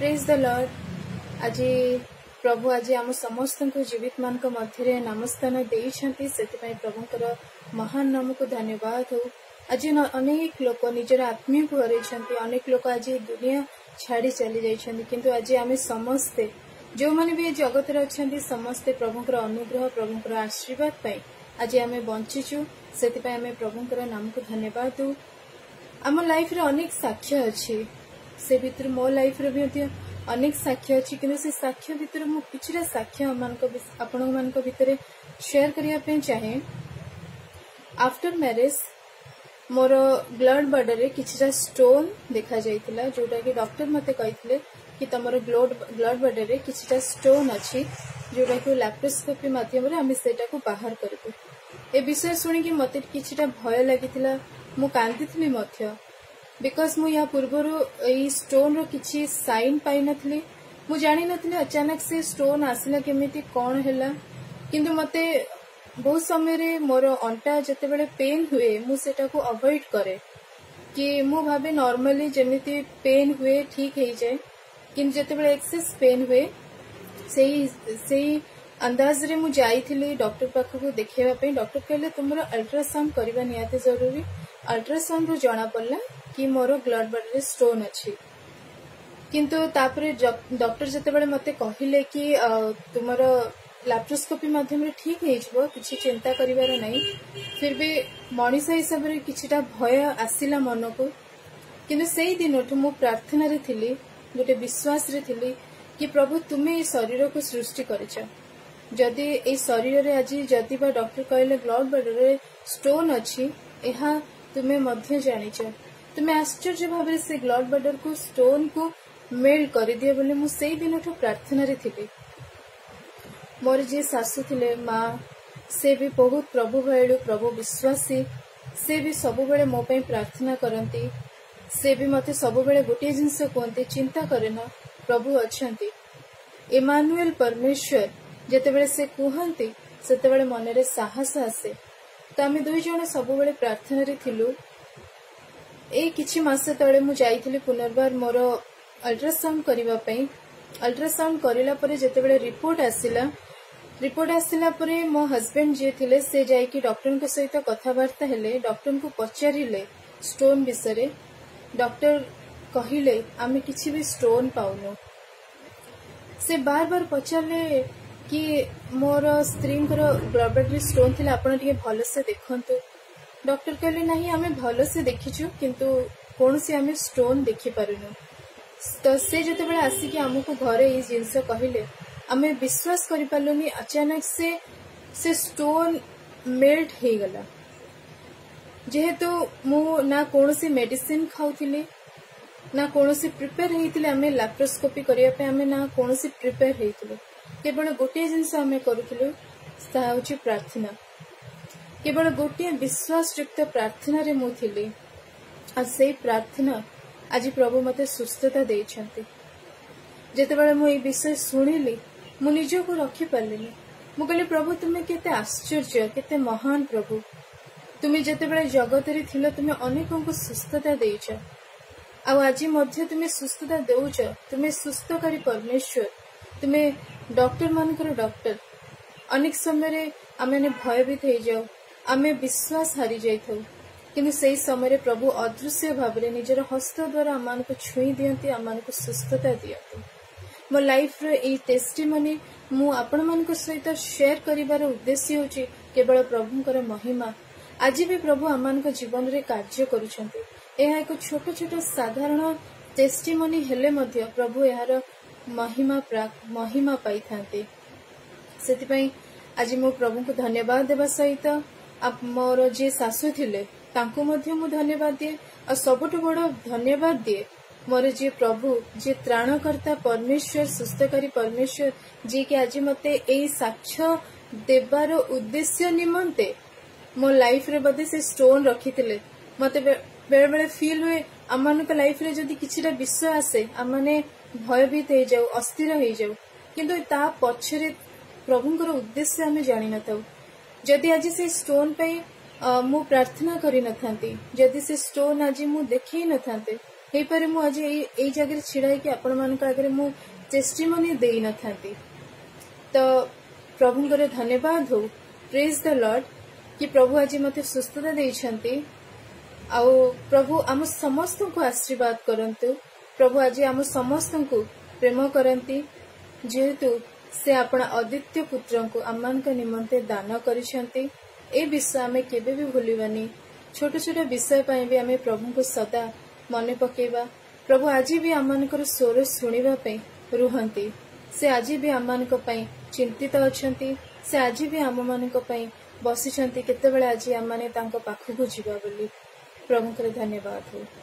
Praise the Lord. आज प्रभु आज आम समस्त जीवित मान मध्य नामस्थान देइछंती, सेतिपई प्रभुकर महान नाम को धन्यवाद हो। आज अनेक लोक निजर आत्मीय को हरइछंती, अनेक लोक आज दुनिया छाड़ी चली जाइछंती, किंतु आज आम समस्ते जो माने भी जगत रे अछंती समस्ते प्रभुकर अनुग्रह प्रभुकर आशीर्वाद पाई आज आम बंचीचु, सेतिपई आम प्रभुकर नाम को धन्यवाद दो। आम लाइफ रे अनेक साक्ष्य अच्छी, से भितर मो लाइफ रे भी अनेक साक्ष्य अच्छी, किंतु से साक्ष्य भितर मु किछिटा साक्ष्य आपण मानक भितर शेयर करिया पे चाहे। आफ्टर मैरिज मोर ब्लड बॉडी रे किछिटा स्टोन देखा जाइतिला, जोटा कि डॉक्टर मते कहिथिले कि तमरो ब्लड बॉडी रे किछिटा स्टोन अछि, जोटा कि लैप्रोस्कोपी माध्यम रे हम सेटा को बाहर करबो। ए विषय सुनी कि मते किछिटा भय लागितिला, मु कांदिथिली मध्य, बिकॉज मु या पूर्वरु एई स्टोन रो किछि साइन पाई नथली। मु जानि नथली अचानक से स्टोन आसिला केमिति कोन हैला, किंतु मते बहुत समय रे मोर अंटा जते बेले पेन हुए मु सेटा को अवॉइड करे कि मु भाबे नॉर्मली जेमिति पेन हुए ठीक हे जाए, किंतु जते बेले एक्सेस पेन हुए सेही अंदाज रे मु जाइथिली डॉक्टर पाखु को देखेबा पे। डॉक्टर कहले तुमरो अल्ट्रासाउंड करबा नियाते जरूरी। अल्ट्रासाउंड रो जाना पड़ला कि मोर ब्लड बॉडी रे स्टोन अछि, किंतु तापरे डॉक्टर जते बेले मते कहिले कि तुमरो लैप्रोस्कोपी माध्यम रे ठीक हे जबो, किछि चिंता करिवार नै। फिर भी मनीष हिसाब रे किछिटा भय आसिला मन को, किंतु सेही दिनठु मु प्रार्थना रे थिली, गोटे विश्वास रे थिली कि प्रभु तुमे ए शरीर को सृष्टि करिछ। जदि ए शरीर रे आज जदि बा डॉक्टर कहले ब्लड बॉडी रे स्टोन अछि, एहा तुमे मध्य जानिछ, तुमे आश्चर्य भाव से ब्लड बॉडी को स्टोन को मेल्ट कर दिए बोले मु सेही दिनठु प्रार्थना रे थिली। मोर जे सासु थिले माँ, से भी बहुत प्रभु भयलु प्रभु विश्वासी, से भी सबु बेले मो पई प्रार्थना करंती। से भी मते सबु बेले गोटे जिंस कहते, चिंता करेना प्रभु अछंती। इमानुएल परमेश्वर जेतेबेले से कहंती सेतेबेले मनरे साहस आसे। तो आम दुई जण सबु बेले प्रार्थना रे थिलु। ए किछि मास तळे मु जाइथिली पुनर्बार मोर अल्ट्रासाउंड करिवा पई। अल्ट्रासाउंड करिला परे जेतेबेले रिपोर्ट आसिला परे मो हस्बैंड जे थिले से जाई कि डॉक्टर के सहित कथावार्ता हेले। डॉक्टर को पचारिले स्टोन विषय। डॉक्टर कहिले आमे किछि भी स्टोन पाउनु। से बार बार पचारले कि मोर स्त्री ब्लड बॉडी स्टोन थिला, आपण टिके भल से देखंतु। डॉक्टर कहले नहीं आमे भल से देखिछु, किंतु कोनसी आमे स्टोन देखि पारुनु। तो से जते बेले आसी कि हमकु घरे ई जिंस कहिले, आमे विश्वास करि पालुनी। अचानक से स्टोन मेल्ट हे गला। जेहेतु मु ना कोनसी मेडिसिन खाउथिली, ना कोनसी प्रिपेयर हेतिले। आमे लैप्रोस्कोपी करिया पे आमे ना कोनसी प्रिपेयर हेतिले। केवल गोटे जिनस आमे करूथिलु, ता होची प्रार्थना। केवल गोटे विश्वासयुक्त प्रार्थना रे मु थिली। आ सेही प्रार्थना आज प्रभु मते सुस्थता देइछंती। जेतेबेले मु ए विषय सुनिली मु निजको रखि पारलिनी। मु कहली प्रभु तुमे केते आश्चर्य, केते महान प्रभु। तुमे जेतेबेले जगत रे थिलो तुमे अनेकों को सुस्थता देइछ, आ आज मध्य तुमे सुस्थता देउछ। तुमे सुस्थकारी परमेश्वर, तुमे डॉक्टर मानकर डॉक्टर। अनेक समय रे आमे भयभीत हो जाऊ, आमे विश्वास हारी जाइथौ, किंतु सेही समय प्रभु अदृश्य भाव रे निजर हस्त द्वारा आमान को छुई दियंती, आमान को सुस्थता दियंती। मो लाइफ रे ए टेस्टिमनी मु आपण मान को सहित शेयर करिवार उद्देश्य होची केवल प्रभुकर महिमा। आज भी प्रभु आमान को जीवन रे कार्य करूछंती। एहा एक छोट छोट साधारण टेस्टिमनी हेले मध्य प्रभु यार महिमा पाई थांते। सेति पई आज मु प्रभु को धन्यवाद देबा सहित मोर जे सासु थिले तांको मध्य मु धन्यवाद दिए। और सबुठ बड़ धन्यवाद दिए मोर जे प्रभु, जे त्राणकर्ता परमेश्वर, सुस्थकारी परमेश्वर, जे कि आज मते एई साक्ष्य देबार उद्देश्य निमंते मो लाइफ रे बदे से स्टोन रखिथिले। मते बेले बेले फील हुए आमान को लाइफ रे जदि किछिटा विषय आसे आमाने भयभीत हो जाऊ, अस्थिर हो जाऊ, किंतु ता पछरे प्रभुଙ୍କର उद्देश्य आमे जानि नथाउ। जदि आज से स्टोन पे मु प्रार्थना करि नथांती, जदि से स्टोन आज मु देखि नथांते, ହେଇପାରେ ମୁଁ ଆଜି ଏଇ ଜାଗାରେ ଛିଡ଼ା ହେଇକି ଆପଣମାନଙ୍କ ଆଗରେ ମୁଁ ଟେଷ୍ଟିମନି ଦେଇ ନଥାନ୍ତି। ତ ପ୍ରଭୁଙ୍କର ଧନ୍ୟବାଦ ହଉ, ପ୍ରେଜ୍ ଦ ଲର୍ଡ, କି ପ୍ରଭୁ ଆଜି ମୋତେ ସୁସ୍ଥତା ଦେଇଛନ୍ତି। ଆଉ ପ୍ରଭୁ ଆମ ସମସ୍ତଙ୍କୁ ଆଶୀର୍ବାଦ କରନ୍ତୁ। ପ୍ରଭୁ ଆଜି ଆମ ସମସ୍ତଙ୍କୁ ପ୍ରେମ କରନ୍ତି, ଯେହେତୁ ସେ ଆପଣ ଅଦିତ୍ୟ ପୁତ୍ରଙ୍କୁ ଆମମାନଙ୍କ ନିମନ୍ତେ ଦାନ କରିଛନ୍ତି। ଏ ବିଷୟ ଆମେ କେବେ ବି ଭୁଲିବାନି। ଛୋଟ ଛୋଟ ବିଷୟ ପାଇଁ ବି ଆମେ ପ୍ରଭୁଙ୍କୁ ସଦା ମନେ ପକେଇବା। ପ୍ରଭୁ ଆଜି ବି ଆମମାନଙ୍କର ସ୍ୱର ଶୁଣିବା ପାଇଁ ରୁହନ୍ତି। ସେ ଆଜି ବି ଆମମାନଙ୍କ ପାଇଁ ଚିନ୍ତିତ ଅଛନ୍ତି। ସେ ଆଜି ବି ଆମମାନଙ୍କ ପାଇଁ ବସିଛନ୍ତି କେତେବେଳେ ଆଜି ଆମମାନେ ତାଙ୍କ ପାଖକୁ ଯିବା ବୋଲି। ପ୍ରଭୁଙ୍କର ଧନ୍ୟବାଦ ହଉ।